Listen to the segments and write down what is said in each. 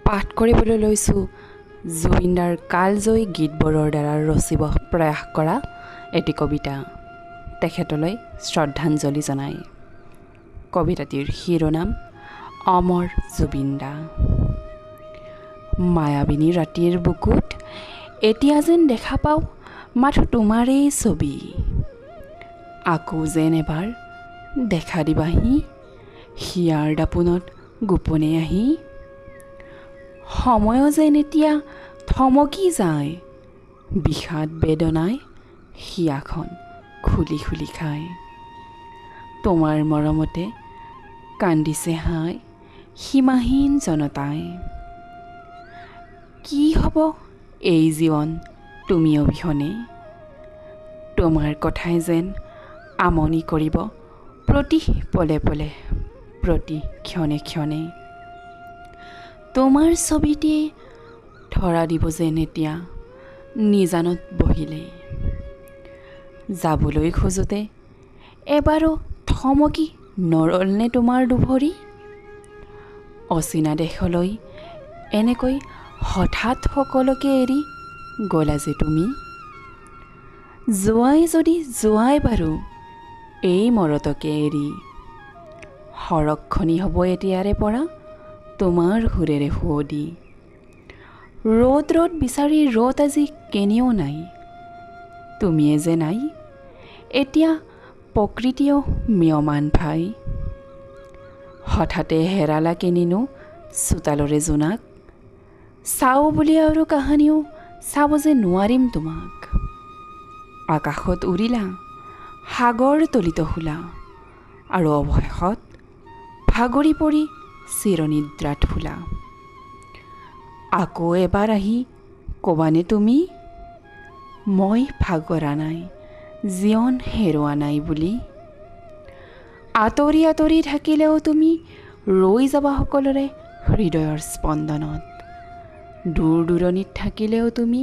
পাঠ কৰিবলৈ লৈছোঁ জুবিনদাৰ কালজয়ী গীতবোৰৰ দ্বাৰা ৰচিব প্ৰয়াস কৰা এটি কবিতা তেখেতলৈ শ্ৰদ্ধাঞ্জলি জনাই। কবিতাটিৰ শিৰোনাম অমৰ জুবিনদা। মায়াবিনী ৰাতিৰ বুকুত এতিয়া যেন দেখা পাওঁ মাথো তোমাৰেই ছবি। আকৌ যেন এবাৰ দেখা দিবাহি হিয়াৰ দাপোনত গোপনে আহি। সময়ো যেন এতিয়া থমকি যায় বিষাদ বেদনাই হিয়াখন খুলি খুলি খায়। তোমাৰ মৰমতে কান্দিছে হাই সীমাহীন জনতাই। কি হ'ব এই জীৱন তুমি অবিহনে। তোমাৰ কথাই যেন আমনি কৰিব প্ৰতি পলে পলে প্ৰতি ক্ষণে ক্ষণে। তোমাৰ ছবিতে ধৰা দিব যেন এতিয়া নিজানত বহিলে। যাবলৈ খোজোতে এবাৰো থমকি নৰলনে তোমাৰ দুভৰি। অচিনা দেশলৈ এনেকৈ হঠাৎ সকলোকে এৰি গ'লা যে তুমি। যোৱাই যদি যোৱাই বাৰু এই মৰতকে এৰি। সৰক্ষণী হ'ব এতিয়াৰে পৰা তোমাৰ সুৰেৰে শুৱদি। ৰ'দ ৰ'দ বিচাৰি ৰ'দ আজি কেনিও নাই। তুমিয়ে যে নাই এতিয়া প্ৰকৃতিয়েও ম্ৰিয়মান ভাই। হঠাতে হেৰালা কেনিনো চোতালৰে জোনাক। চাওঁ বুলি আৰু কাহানিও চাব যে নোৱাৰিম তোমাক। আকাশত উৰিলা সাগৰ তলিত শুলা আৰু অৱশেষত ভাগৰি পৰি চিৰনিদ্ৰাত শুলা। আকৌ এবাৰ আহি ক'বানে তুমি মই ভাগৰা নাই জীৱন হেৰুৱা নাই বুলি। আঁতৰি আঁতৰি থাকিলেও তুমি ৰৈ যাবা সকলোৰে হৃদয়ৰ স্পন্দনত। দূৰ দূৰণিত থাকিলেও তুমি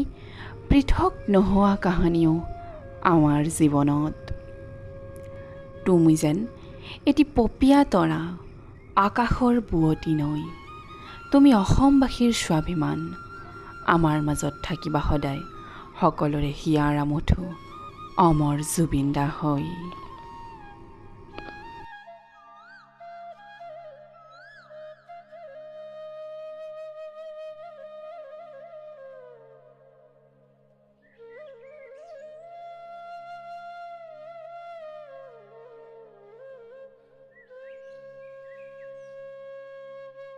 পৃথক নোহোৱা কাহানিও আমাৰ জীৱনত। তুমি যেন এটি পপীয়া তৰা আকাশৰ বুৱতী নৈ। তুমি অসমবাসীৰ স্বাভিমান আমাৰ মাজত থাকিবা সদায় সকলোৰে হিয়াৰ আমঠু অমৰ জুবিনদা হৈ।